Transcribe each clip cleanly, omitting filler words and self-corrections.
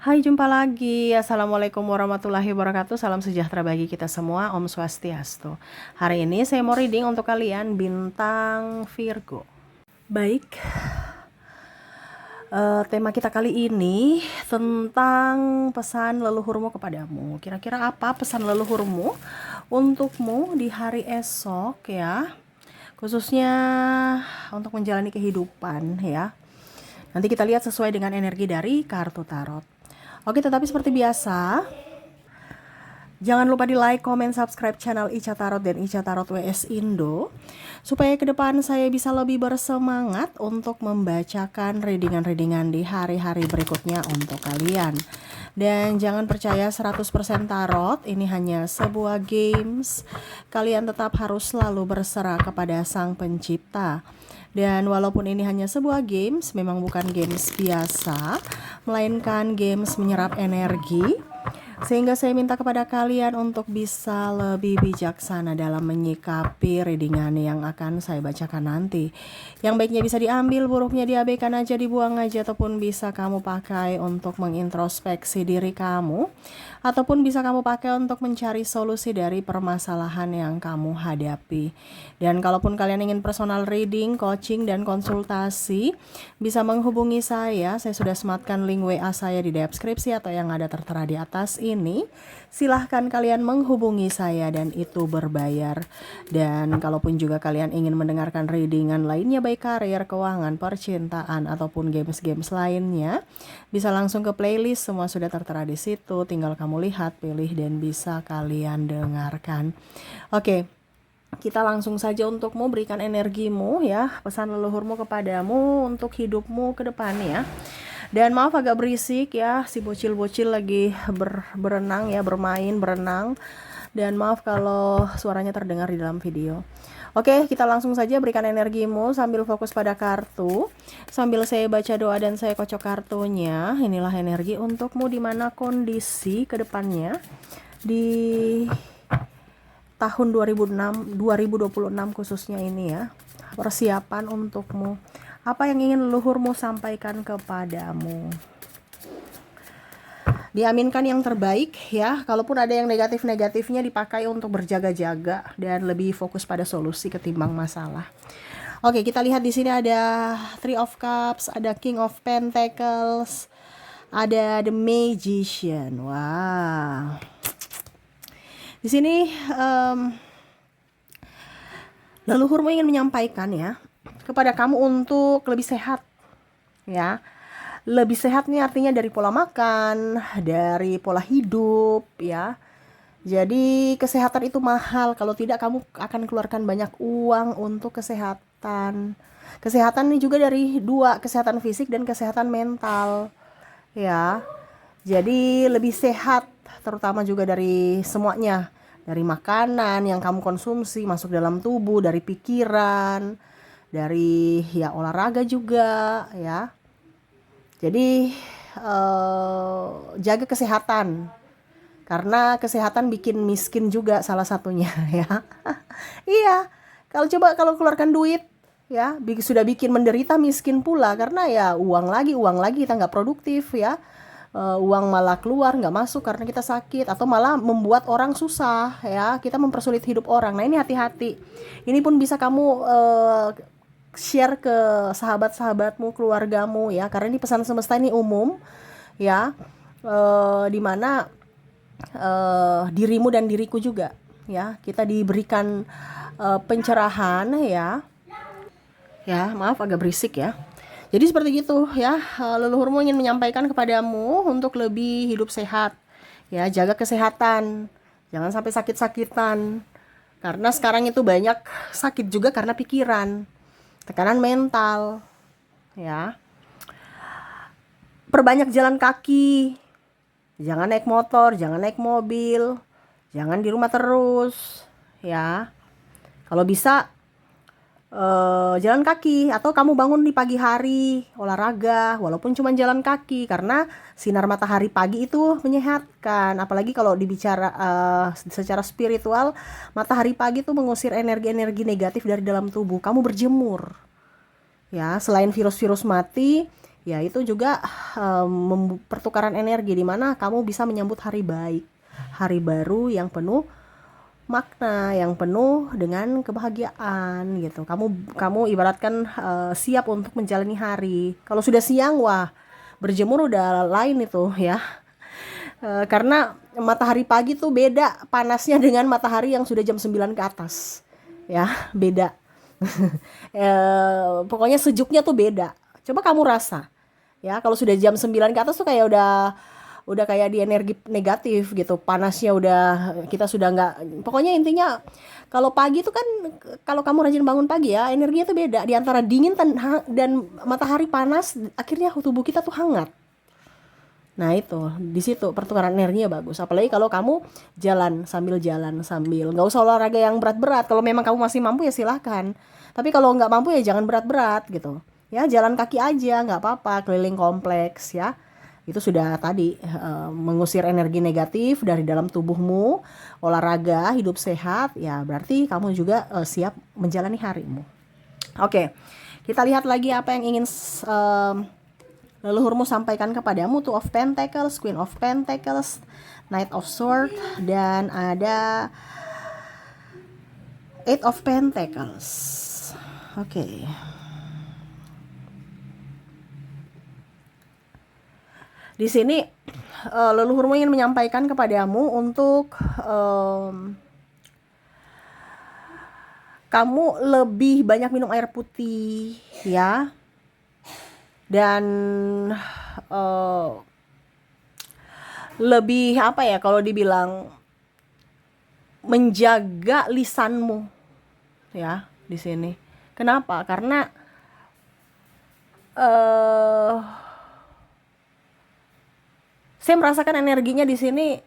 Hai, jumpa lagi. Assalamualaikum warahmatullahi wabarakatuh. Salam sejahtera bagi kita semua. Om Swastiastu. Hari ini saya mau reading untuk kalian bintang Virgo. Baik, tema kita kali ini tentang pesan leluhurmu kepadamu. Kira-kira apa pesan leluhurmu untukmu di hari esok ya? Khususnya untuk menjalani kehidupan ya. Nanti kita lihat sesuai dengan energi dari kartu tarot. Oke, tetapi seperti biasa, jangan lupa di like, comment, subscribe channel Ica Tarot dan Ica Tarot WS Indo, supaya ke depan saya bisa lebih bersemangat untuk membacakan readingan-readingan di hari-hari berikutnya untuk kalian. Dan jangan percaya 100% tarot, ini hanya sebuah games. Kalian tetap harus selalu berserah kepada Sang Pencipta. Dan walaupun ini hanya sebuah games, memang bukan games biasa, melainkan games menyerap energi. Sehingga saya minta kepada kalian untuk bisa lebih bijaksana dalam menyikapi readingan yang akan saya bacakan nanti. Yang baiknya bisa diambil, buruknya diabaikan aja, dibuang aja, ataupun bisa kamu pakai untuk mengintrospeksi diri kamu, ataupun bisa kamu pakai untuk mencari solusi dari permasalahan yang kamu hadapi. Dan kalaupun kalian ingin personal reading, coaching, dan konsultasi, bisa menghubungi saya. Saya sudah sematkan link WA saya di deskripsi atau yang ada tertera di atas ini. Silahkan kalian menghubungi saya dan itu berbayar. Dan kalaupun juga kalian ingin mendengarkan readingan lainnya, baik karir, keuangan, percintaan, ataupun games-games lainnya, bisa langsung ke playlist, semua sudah tertera di situ. Tinggal kamu lihat, pilih, dan bisa kalian dengarkan. Oke, kita langsung saja untukmu, berikan energimu ya, pesan leluhurmu kepadamu untuk hidupmu ke depan ya. Dan maaf agak berisik ya, si bocil-bocil lagi berenang ya, berenang. Dan maaf kalau suaranya terdengar di dalam video. Oke, kita langsung saja berikan energimu sambil fokus pada kartu. Sambil saya baca doa dan saya kocok kartunya. Inilah energi untukmu di mana kondisi ke depannya di tahun 2026 khususnya ini ya. Persiapan untukmu. Apa yang ingin leluhurmu sampaikan kepadamu? Diaminkan yang terbaik ya. Kalaupun ada yang negatif-negatifnya dipakai untuk berjaga-jaga dan lebih fokus pada solusi ketimbang masalah. Oke, kita lihat di sini ada Three of Cups, ada King of Pentacles, ada The Magician. Wow. Di sini leluhurmu ingin menyampaikan ya kepada kamu untuk lebih sehat ya. Lebih sehat nih artinya dari pola makan, dari pola hidup ya. Jadi kesehatan itu mahal, kalau tidak kamu akan keluarkan banyak uang untuk kesehatan. Kesehatan ini juga dari dua, kesehatan fisik dan kesehatan mental ya. Jadi lebih sehat, terutama juga dari semuanya. Dari makanan yang kamu konsumsi masuk dalam tubuh, dari pikiran, dari ya olahraga juga ya. Jadi jaga kesehatan, karena kesehatan bikin miskin juga salah satunya ya. Iya, kalau keluarkan duit ya sudah bikin menderita, miskin pula, karena ya uang lagi kita nggak produktif ya. Uang malah keluar nggak masuk karena kita sakit, atau malah membuat orang susah ya, kita mempersulit hidup orang. Nah ini hati-hati, ini pun bisa kamu share ke sahabat-sahabatmu, keluargamu ya, karena ini pesan semesta, ini umum ya, dimana dirimu dan diriku juga ya, kita diberikan pencerahan ya. Maaf agak berisik ya. Jadi seperti gitu ya, leluhurmu ingin menyampaikan kepadamu untuk lebih hidup sehat ya, jaga kesehatan, jangan sampai sakit-sakitan, karena sekarang itu banyak sakit juga karena pikiran, tekanan mental ya. Perbanyak jalan kaki, jangan naik motor, jangan naik mobil, jangan di rumah terus ya. Kalau bisa jalan kaki, atau kamu bangun di pagi hari, olahraga walaupun cuma jalan kaki, karena sinar matahari pagi itu menyehatkan. Apalagi kalau dibicara secara spiritual, matahari pagi itu mengusir energi-energi negatif dari dalam tubuh. Kamu berjemur ya, selain virus-virus mati Ya, itu juga pertukaran energi di mana kamu bisa menyambut hari baik, hari baru yang penuh makna, yang penuh dengan kebahagiaan gitu. Kamu ibaratkan siap untuk menjalani hari. Kalau sudah siang, wah, berjemur udah lain itu ya. Karena matahari pagi tuh beda panasnya dengan matahari yang sudah jam 9 ke atas. Ya, beda. Pokoknya sejuknya tuh beda. Coba kamu rasa. Ya, kalau sudah jam 9 ke atas tuh kayak udah kayak di energi negatif gitu, panasnya udah, kita sudah nggak, pokoknya intinya kalau pagi itu kan, kalau kamu rajin bangun pagi ya, energinya tuh beda di antara dingin dan matahari panas, akhirnya tubuh kita tuh hangat. Nah itu di situ pertukaran energinya bagus, apalagi kalau kamu jalan sambil nggak usah olahraga yang berat-berat. Kalau memang kamu masih mampu ya silahkan, tapi kalau nggak mampu ya jangan berat-berat gitu ya, jalan kaki aja nggak apa-apa, keliling kompleks ya. Itu sudah tadi mengusir energi negatif dari dalam tubuhmu. Olahraga, hidup sehat, ya berarti kamu juga siap menjalani harimu. Oke, kita lihat lagi apa yang ingin leluhurmu sampaikan kepadamu. Two of Pentacles, Queen of Pentacles, Knight of Swords, dan ada Eight of Pentacles. Oke. Di sini leluhurmu ingin menyampaikan kepadamu untuk kamu lebih banyak minum air putih ya, dan lebih apa ya, kalau dibilang menjaga lisanmu ya di sini. Kenapa? Karena saya merasakan energinya di sini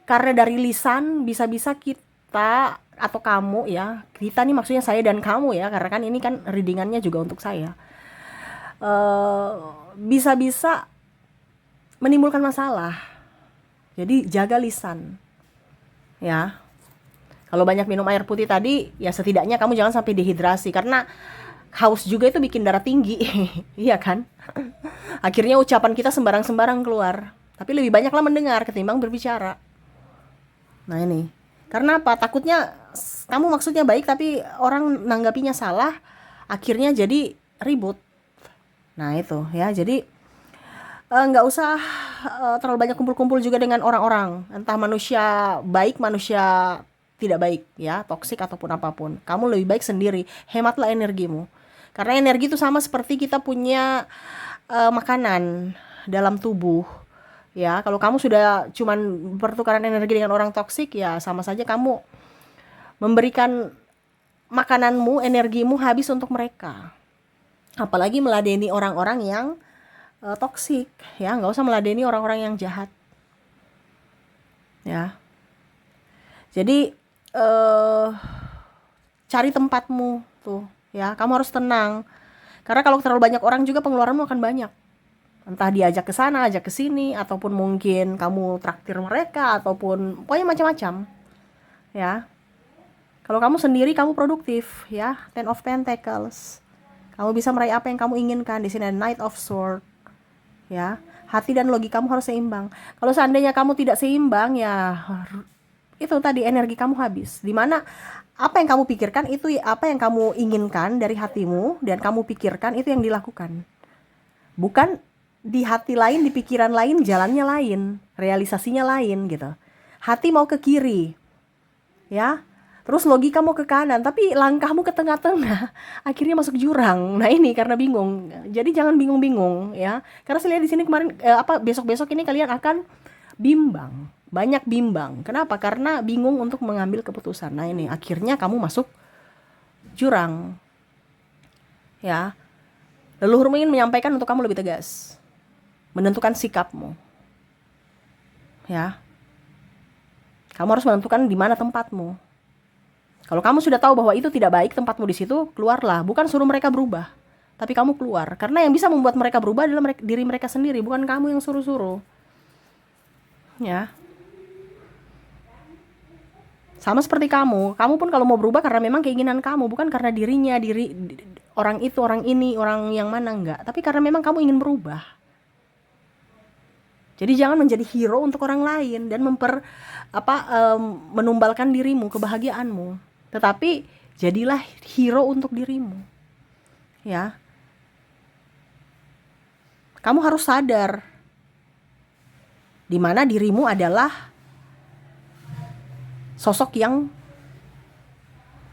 karena dari lisan bisa-bisa kita atau kamu ya, kita nih maksudnya saya dan kamu ya, karena kan ini kan readingannya juga untuk saya, bisa-bisa menimbulkan masalah. Jadi jaga lisan ya. Kalau banyak minum air putih tadi ya, setidaknya kamu jangan sampai dehidrasi, karena haus juga itu bikin darah tinggi. Iya kan? Akhirnya ucapan kita sembarang-sembarang keluar, tapi lebih banyaklah mendengar ketimbang berbicara. Nah ini, karena apa? Takutnya kamu maksudnya baik tapi orang nanggapinya salah, akhirnya jadi ribut. Nah itu ya, jadi nggak usah terlalu banyak kumpul-kumpul juga dengan orang-orang, entah manusia baik, manusia tidak baik ya, toksik ataupun apapun. Kamu lebih baik sendiri, hematlah energimu. Karena energi itu sama seperti kita punya makanan dalam tubuh ya. Kalau kamu sudah cuman pertukaran energi dengan orang toksik ya, sama saja kamu memberikan makananmu, energimu habis untuk mereka. Apalagi meladeni orang-orang yang toksik ya, nggak usah meladeni orang-orang yang jahat ya. Jadi cari tempatmu tuh ya, kamu harus tenang, karena kalau terlalu banyak orang juga pengeluaranmu akan banyak, entah diajak ke sana, ajak ke sini, ataupun mungkin kamu traktir mereka, ataupun pokoknya macam-macam ya. Kalau kamu sendiri kamu produktif ya, Ten of Pentacles, kamu bisa meraih apa yang kamu inginkan. Di sini ada Knight of Swords ya. Hati dan logika kamu harus seimbang. Kalau seandainya kamu tidak seimbang ya, itu tadi energi kamu habis. Dimana apa yang kamu pikirkan itu, apa yang kamu inginkan dari hatimu dan kamu pikirkan itu yang dilakukan. Bukan di hati lain, di pikiran lain, jalannya lain, realisasinya lain gitu. Hati mau ke kiri ya, terus logika mau ke kanan, tapi langkahmu ke tengah-tengah, akhirnya masuk jurang. Nah ini karena bingung. Jadi jangan bingung-bingung ya. Karena saya lihat di sini kemarin besok-besok ini kalian akan bimbang, banyak bimbang. Kenapa? Karena bingung untuk mengambil keputusan. Nah ini akhirnya kamu masuk jurang ya. Leluhurmu ingin menyampaikan untuk kamu lebih tegas, menentukan sikapmu ya. Kamu harus menentukan di mana tempatmu. Kalau kamu sudah tahu bahwa itu tidak baik tempatmu di situ, keluarlah. Bukan suruh mereka berubah, tapi kamu keluar. Karena yang bisa membuat mereka berubah adalah diri mereka sendiri, bukan kamu yang suruh-suruh. Ya. Sama seperti kamu pun kalau mau berubah karena memang keinginan kamu, bukan karena orang itu, orang ini, orang yang mana, enggak. Tapi karena memang kamu ingin berubah. Jadi jangan menjadi hero untuk orang lain dan menumbalkan dirimu, kebahagiaanmu. Tetapi jadilah hero untuk dirimu. Ya. Kamu harus sadar di mana dirimu adalah sosok yang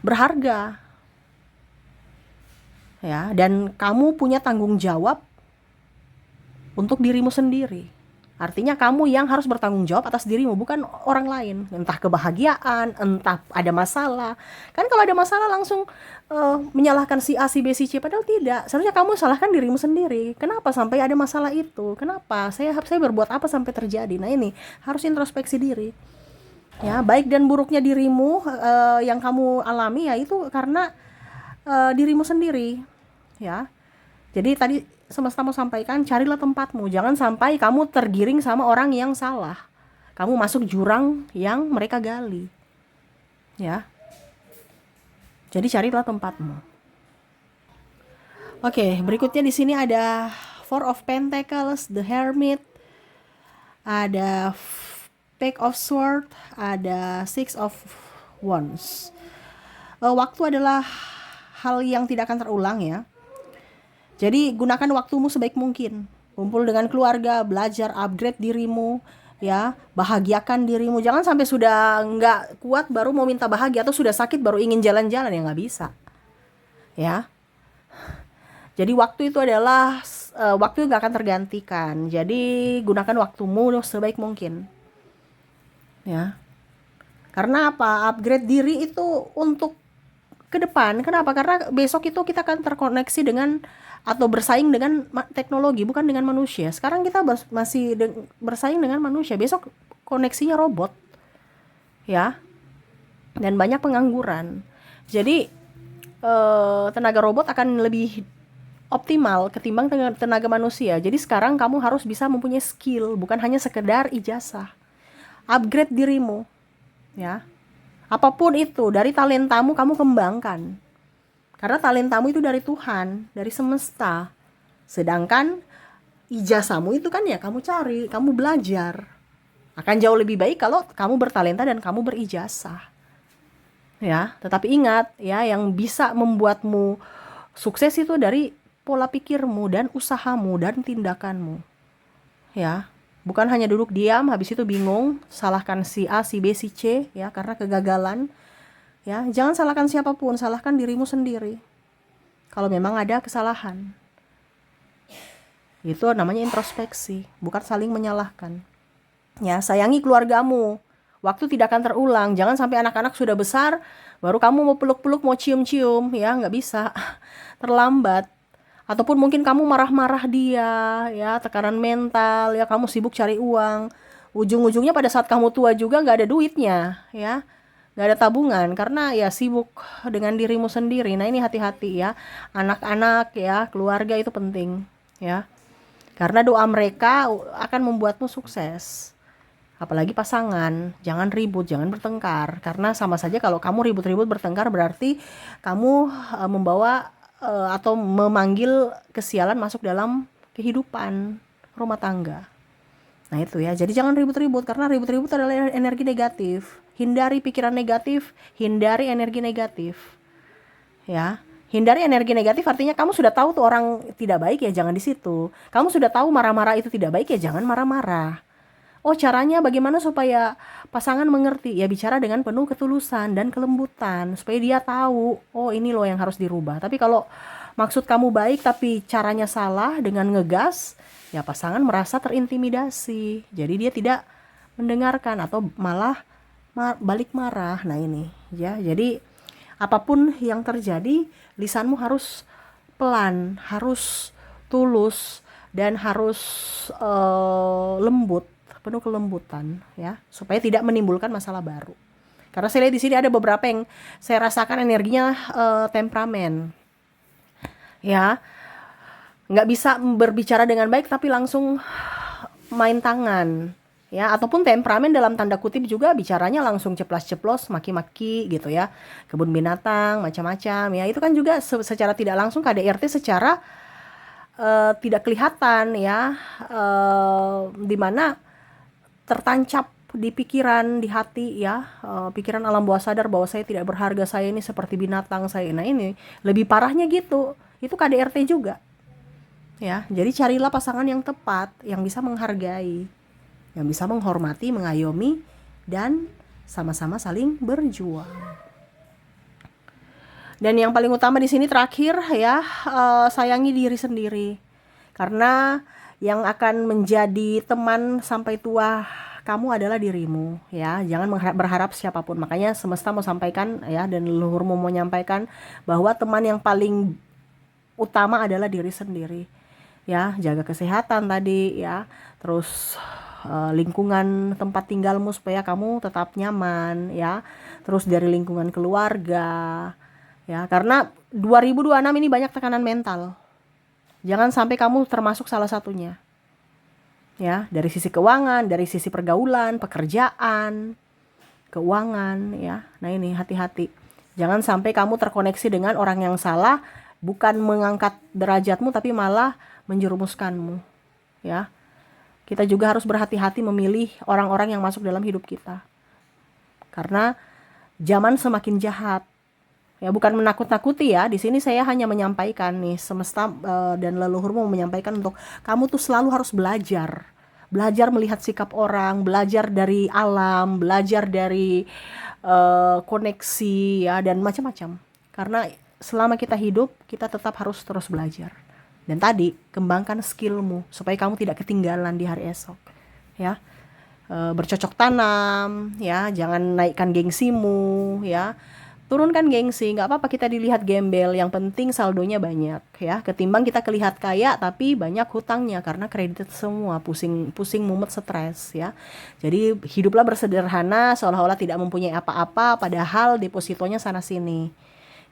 berharga. Ya, dan kamu punya tanggung jawab untuk dirimu sendiri. Artinya kamu yang harus bertanggung jawab atas dirimu, bukan orang lain. Entah kebahagiaan, entah ada masalah. Kan kalau ada masalah langsung menyalahkan si A, si B, si C. Padahal tidak. Seharusnya kamu salahkan dirimu sendiri. Kenapa sampai ada masalah itu? Kenapa? Saya berbuat apa sampai terjadi? Nah ini, harus introspeksi diri. Ya, baik dan buruknya dirimu yang kamu alami ya itu karena dirimu sendiri. Ya. Jadi tadi semesta mau sampaikan, carilah tempatmu. Jangan sampai kamu tergiring sama orang yang salah. Kamu masuk jurang yang mereka gali. Ya. Jadi carilah tempatmu. Oke, berikutnya di sini ada Four of Pentacles, The Hermit, ada Page of Swords, ada Six of Wands. Waktu adalah hal yang tidak akan terulang ya. Jadi gunakan waktumu sebaik mungkin. Kumpul dengan keluarga, belajar, upgrade dirimu, ya, bahagiakan dirimu. Jangan sampai sudah nggak kuat baru mau minta bahagia, atau sudah sakit baru ingin jalan-jalan, ya nggak bisa. Ya. Jadi waktu itu adalah waktu nggak akan tergantikan. Jadi gunakan waktumu sebaik mungkin. Ya. Karena apa? Upgrade diri itu untuk ke depan. Kenapa? Karena besok itu kita akan terkoneksi dengan atau bersaing dengan teknologi, bukan dengan manusia. Sekarang kita masih bersaing dengan manusia. Besok koneksinya robot. Ya. Dan banyak pengangguran. Jadi tenaga robot akan lebih optimal ketimbang tenaga manusia. Jadi sekarang kamu harus bisa mempunyai skill, bukan hanya sekedar ijazah. Upgrade dirimu. Ya. Apapun itu, dari talentamu kamu kembangkan. Karena talentamu itu dari Tuhan, dari semesta. Sedangkan ijazahmu itu kan ya kamu cari, kamu belajar. Akan jauh lebih baik kalau kamu bertalenta dan kamu berijazah. Ya, tetapi ingat ya, yang bisa membuatmu sukses itu dari pola pikirmu dan usahamu dan tindakanmu. Ya. Bukan hanya duduk diam, habis itu bingung, salahkan si A, si B, si C, ya, karena kegagalan. Ya, jangan salahkan siapapun, salahkan dirimu sendiri. Kalau memang ada kesalahan. Itu namanya introspeksi, bukan saling menyalahkan. Ya, sayangi keluargamu. Waktu tidak akan terulang. Jangan sampai anak-anak sudah besar, baru kamu mau peluk-peluk, mau cium-cium, ya, nggak bisa. Terlambat. Ataupun mungkin kamu marah-marah dia, ya, tekanan mental, ya, kamu sibuk cari uang. Ujung-ujungnya pada saat kamu tua juga nggak ada duitnya, ya, nggak ada tabungan, karena ya sibuk dengan dirimu sendiri. Nah ini hati-hati ya, anak-anak ya, keluarga itu penting, ya, karena doa mereka akan membuatmu sukses. Apalagi pasangan, jangan ribut, jangan bertengkar, karena sama saja kalau kamu ribut-ribut bertengkar berarti kamu membawa atau memanggil kesialan masuk dalam kehidupan rumah tangga. Nah itu ya, jadi jangan ribut-ribut, karena ribut-ribut adalah energi negatif. Hindari pikiran negatif, hindari energi negatif. Ya, hindari energi negatif artinya kamu sudah tahu tuh orang tidak baik, ya jangan di situ. Kamu sudah tahu marah-marah itu tidak baik, ya jangan marah-marah. Oh, caranya bagaimana supaya pasangan mengerti? Ya bicara dengan penuh ketulusan dan kelembutan, supaya dia tahu, oh ini loh yang harus dirubah. Tapi kalau maksud kamu baik tapi caranya salah dengan ngegas, ya pasangan merasa terintimidasi. Jadi dia tidak mendengarkan atau malah balik marah. Nah ini ya, jadi apapun yang terjadi, lisanmu harus pelan, harus tulus, dan harus lembut, penuh kelembutan, ya, supaya tidak menimbulkan masalah baru. Karena saya lihat di sini ada beberapa yang saya rasakan energinya temperamen, ya, nggak bisa berbicara dengan baik tapi langsung main tangan, ya, ataupun temperamen dalam tanda kutip juga bicaranya langsung ceplas-ceplos, maki-maki gitu ya, kebun binatang macam-macam ya, itu kan juga secara tidak langsung KDRT secara tidak kelihatan ya, di mana tertancap di pikiran, di hati ya, pikiran alam bawah sadar bahwa saya tidak berharga, saya ini seperti binatang, saya nah ini lebih parahnya gitu, itu KDRT juga ya. Jadi carilah pasangan yang tepat, yang bisa menghargai, yang bisa menghormati, mengayomi, dan sama-sama saling berjuang. Dan yang paling utama di sini terakhir ya, sayangi diri sendiri. Karena yang akan menjadi teman sampai tua kamu adalah dirimu ya. Jangan berharap siapapun. Makanya semesta mau sampaikan ya, dan leluhurmu mau menyampaikan bahwa teman yang paling utama adalah diri sendiri. Ya, jaga kesehatan tadi ya. Terus lingkungan tempat tinggalmu supaya kamu tetap nyaman ya. Terus dari lingkungan keluarga ya, karena 2026 ini banyak tekanan mental. Jangan sampai kamu termasuk salah satunya. Ya, dari sisi keuangan, dari sisi pergaulan, pekerjaan, keuangan ya. Nah, ini hati-hati. Jangan sampai kamu terkoneksi dengan orang yang salah, bukan mengangkat derajatmu tapi malah menjerumuskanmu. Ya. Kita juga harus berhati-hati memilih orang-orang yang masuk dalam hidup kita. Karena zaman semakin jahat. Ya, bukan menakut-nakuti ya. Di sini saya hanya menyampaikan nih, semesta dan leluhurmu menyampaikan untuk kamu tuh selalu harus belajar. Belajar melihat sikap orang, belajar dari alam, belajar dari koneksi ya, dan macam-macam. Karena selama kita hidup, kita tetap harus terus belajar. Dan tadi, kembangkan skillmu supaya kamu tidak ketinggalan di hari esok. Ya. Bercocok tanam ya, jangan naikkan gengsimu ya. Turunkan gengsi, nggak apa-apa kita dilihat gembel, yang penting saldonya banyak ya, ketimbang kita kelihat kaya tapi banyak hutangnya karena kredit semua, pusing mumet, stres ya. Jadi hiduplah bersederhana seolah-olah tidak mempunyai apa-apa padahal depositonya sana sini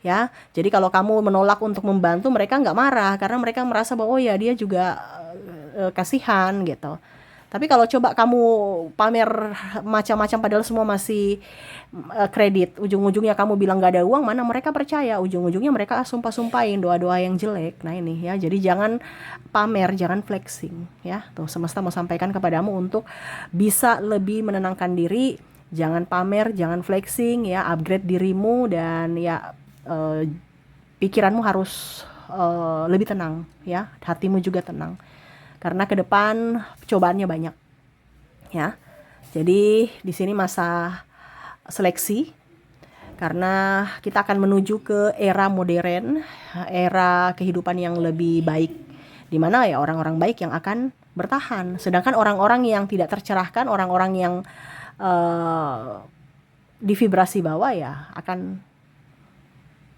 ya. Jadi kalau kamu menolak untuk membantu, mereka nggak marah karena mereka merasa bahwa oh ya dia juga kasihan gitu. Tapi kalau coba kamu pamer macam-macam padahal semua masih kredit, ujung-ujungnya kamu bilang gak ada uang, mana mereka percaya, ujung-ujungnya mereka sumpah-sumpahin doa-doa yang jelek. Nah ini ya, jadi jangan pamer, jangan flexing ya. Tuh semesta mau sampaikan kepadamu untuk bisa lebih menenangkan diri, jangan pamer, jangan flexing ya, upgrade dirimu dan ya pikiranmu harus lebih tenang ya, hatimu juga tenang. Karena ke depan cobaannya banyak ya. Jadi di sini masa seleksi karena kita akan menuju ke era modern, era kehidupan yang lebih baik, di mana ya orang-orang baik yang akan bertahan, sedangkan orang-orang yang tidak tercerahkan, orang-orang yang di vibrasi bawah ya akan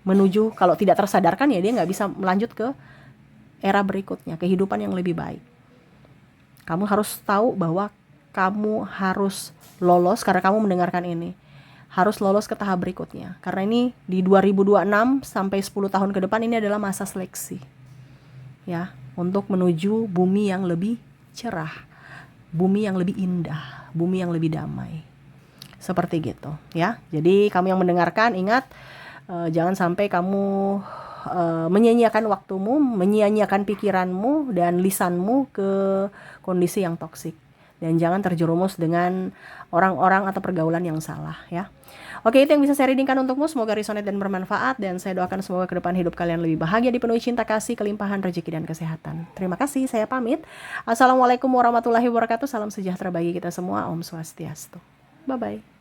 menuju, kalau tidak tersadarkan ya dia nggak bisa melanjut ke era berikutnya, kehidupan yang lebih baik. Kamu harus tahu bahwa kamu harus lolos, karena kamu mendengarkan ini, harus lolos ke tahap berikutnya. Karena ini di 2026 sampai 10 tahun ke depan ini adalah masa seleksi. Ya, untuk menuju bumi yang lebih cerah, bumi yang lebih indah, bumi yang lebih damai. Seperti gitu, ya. Jadi kamu yang mendengarkan ingat, jangan sampai kamu menyia-nyiakan waktumu, menyia-nyiakan pikiranmu dan lisanmu ke kondisi yang toksik. Dan jangan terjerumus dengan orang-orang atau pergaulan yang salah ya. Oke, itu yang bisa saya readingkan untukmu. Semoga resonate dan bermanfaat. Dan saya doakan semoga ke depan hidup kalian lebih bahagia, dipenuhi cinta kasih, kelimpahan rezeki dan kesehatan. Terima kasih, saya pamit. Assalamualaikum warahmatullahi wabarakatuh. Salam sejahtera bagi kita semua. Om Swastiastu. Bye-bye.